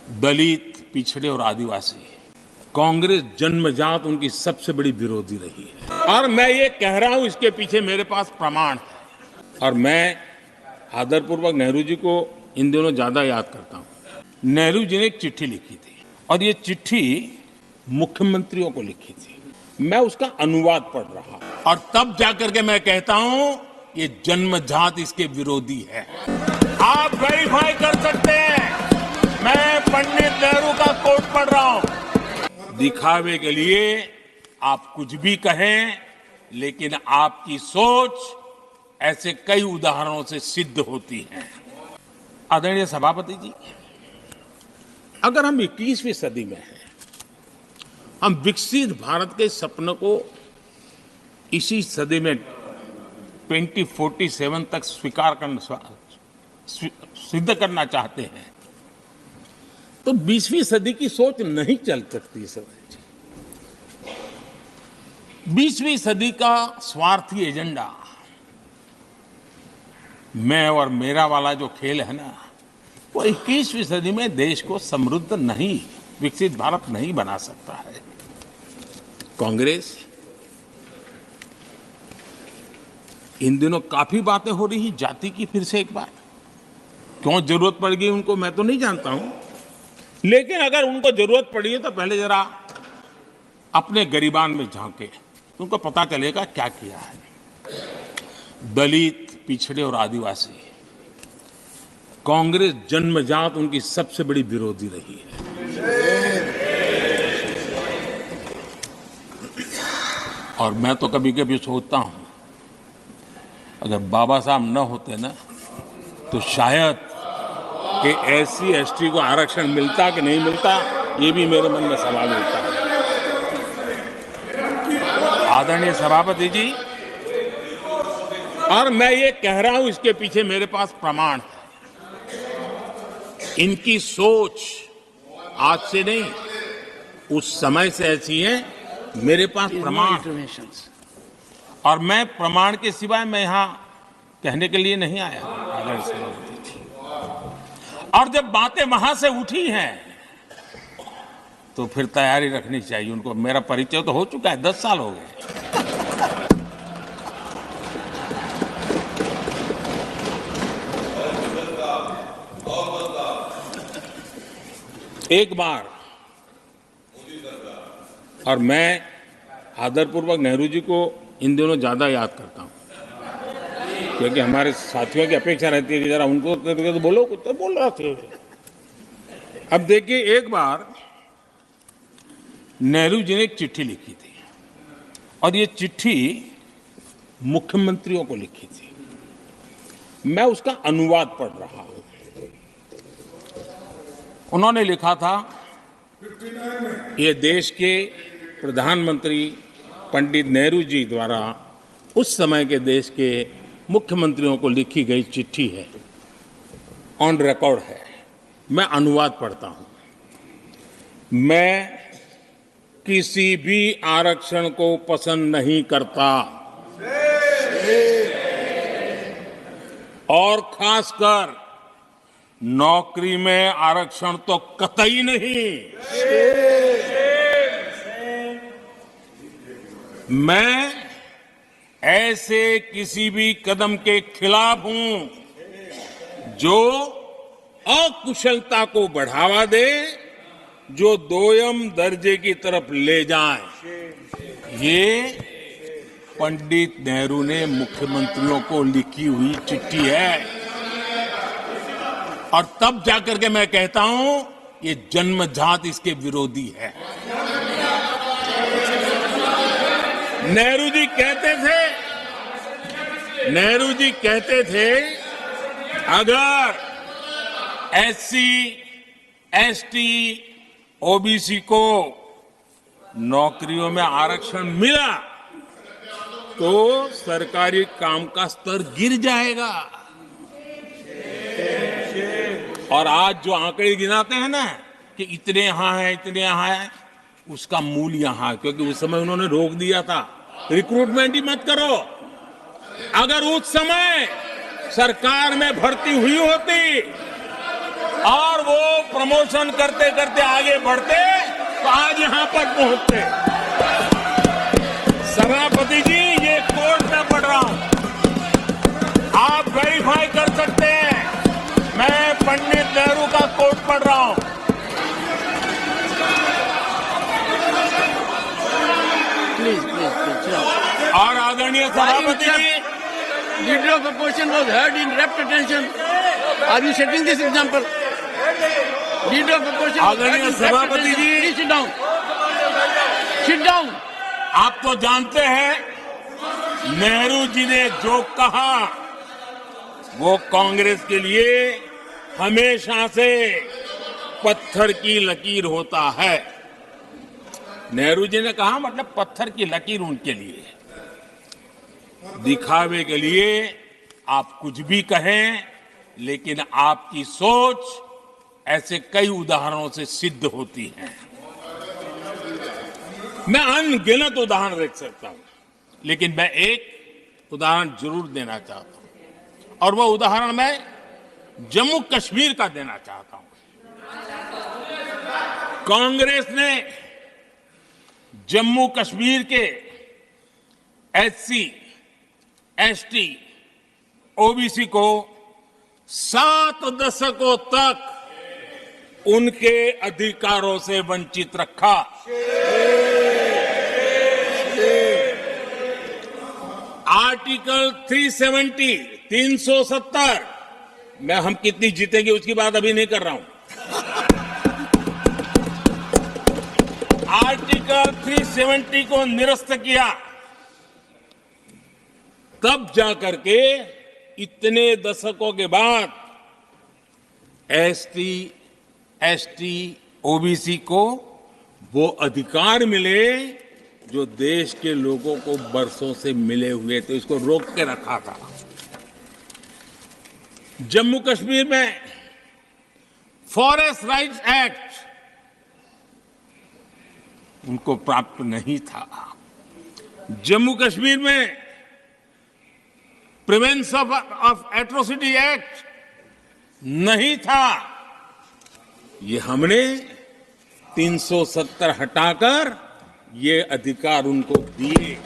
दलित, पिछड़े और आदिवासी, कांग्रेस जन्मजात उनकी सबसे बड़ी विरोधी रही है। और मैं ये कह रहा हूं, इसके पीछे मेरे पास प्रमाण है। और मैं आदरपूर्वक नेहरू जी को इन दिनों ज्यादा याद करता हूं। नेहरू जी ने एक चिट्ठी लिखी थी और ये चिट्ठी मुख्यमंत्रियों को लिखी थी। मैं उसका अनुवाद पढ़ रहा और तब जाकर के मैं कहता हूं ये जन्मजात इसके विरोधी है। आप वेरीफाई कर सकते हैं, मैं पंडित नेहरू का कोट पढ़ रहा हूं। दिखावे के लिए आप कुछ भी कहें, लेकिन आपकी सोच ऐसे कई उदाहरणों से सिद्ध होती है। आदरणीय सभापति जी, अगर हम 21वीं सदी में हैं, हम विकसित भारत के सपने को इसी सदी में 2047 तक सिद्ध करना चाहते हैं, तो 20वीं सदी की सोच नहीं चल सकती। सर, 20वीं सदी का स्वार्थी एजेंडा, मैं और मेरा वाला जो खेल है ना, वो 21वीं सदी में देश को समृद्ध नहीं, विकसित भारत नहीं बना सकता है। कांग्रेस इन दिनों काफी बातें हो रही जाति की, फिर से एक बार क्यों जरूरत पड़ गई उनको मैं तो नहीं जानता हूं, लेकिन अगर उनको जरूरत पड़ी है तो पहले जरा अपने गरिबान में झांके, उनको पता चलेगा क्या किया है। दलित, पिछड़े और आदिवासी, कांग्रेस जन्मजात उनकी सबसे बड़ी विरोधी रही है। और मैं तो कभी कभी सोचता हूं, अगर बाबा साहब न होते ना, तो शायद कि एससी एसटी को आरक्षण मिलता कि नहीं मिलता, ये भी मेरे मन में सवाल उठता है। आदरणीय सभापति जी, और मैं ये कह रहा हूं, इसके पीछे मेरे पास प्रमाण है। इनकी सोच आज से नहीं, उस समय से ऐसी है, मेरे पास प्रमाण। और मैं प्रमाण के सिवाय मैं यहां कहने के लिए नहीं आया। और जब बातें वहां से उठी हैं, तो फिर तैयारी रखनी चाहिए उनको। मेरा परिचय तो हो चुका है, 10 साल हो गए। एक बार, और मैं आदरपूर्वक नेहरू जी को इन दिनों ज्यादा याद करता हूं, क्योंकि हमारे साथियों की अपेक्षा रहती है कि जरा उनको तो बोलो, कुछ तो बोल रहा थे। अब देखिए, एक बार नेहरू जी ने एक चिट्ठी लिखी थी और ये चिट्ठी मुख्यमंत्रियों को लिखी थी। मैं उसका अनुवाद पढ़ रहा हूं। उन्होंने लिखा था, ये देश के प्रधानमंत्री पंडित नेहरू जी द्वारा उस समय के देश के मुख्यमंत्रियों को लिखी गई चिट्ठी है, ऑन रिकॉर्ड है। मैं अनुवाद पढ़ता हूं। मैं किसी भी आरक्षण को पसंद नहीं करता, और खासकर नौकरी में आरक्षण तो कतई नहीं। मैं ऐसे किसी भी कदम के खिलाफ हूं जो अकुशलता को बढ़ावा दे, जो दोयम दर्जे की तरफ ले जाए। ये पंडित नेहरू ने मुख्यमंत्रियों को लिखी हुई चिट्ठी है। और तब जाकर के मैं कहता हूं ये जन्मजात इसके विरोधी है। नेहरू जी कहते थे, अगर एससी, एसटी, ओबीसी को नौकरियों में आरक्षण मिला तो सरकारी काम का स्तर गिर जाएगा। और आज जो आंकड़े गिनाते हैं ना कि इतने यहां है, इतने यहां है, उसका मूल यहां है, क्योंकि उस समय उन्होंने रोक दिया था, रिक्रूटमेंट ही मत करो। अगर उस समय सरकार में भर्ती हुई होती और वो प्रमोशन करते करते आगे बढ़ते तो आज यहां पर पहुंचते। सभापति जी, ये कोर्ट में पढ़ रहा हूं, आप वेरीफाई कर सकते हैं। मैं पंडित नेहरू का कोट पढ़ रहा हूं। प्लीज। और आदरणीय सभापति जी, leader of opposition was heard in rapt attention. Are you setting this example? Leader of opposition, आदरणीय सभापति जी, सिट डाउन, सिट डाउन। आप तो जानते हैं नेहरू जी ने जो कहा वो कांग्रेस के लिए हमेशा से पत्थर की लकीर होता है। नेहरू जी ने कहा मतलब पत्थर की लकीर उनके लिए। दिखावे के लिए आप कुछ भी कहें, लेकिन आपकी सोच ऐसे कई उदाहरणों से सिद्ध होती है। मैं अनगिनत उदाहरण देख सकता हूं, लेकिन मैं एक उदाहरण जरूर देना चाहता हूं, और वह उदाहरण मैं जम्मू कश्मीर का देना चाहता हूं। कांग्रेस ने जम्मू कश्मीर के एससी, एसटी, ओबीसी को 7 दशकों तक उनके अधिकारों से वंचित रखा। आर्टिकल 370 में हम कितनी जीतेंगे उसकी बात अभी नहीं कर रहा हूं। आर्टिकल 370 को निरस्त किया, तब जाकर के इतने दशकों के बाद एसटी, एसटी, ओबीसी को वो अधिकार मिले जो देश के लोगों को बरसों से मिले हुए थे। इसको रोक के रखा था। जम्मू कश्मीर में फॉरेस्ट राइट्स एक्ट उनको प्राप्त नहीं था। जम्मू कश्मीर में प्रिवेंशन ऑफ एट्रोसिटी एक्ट नहीं था। ये हमने 370 हटाकर ये अधिकार उनको दिए।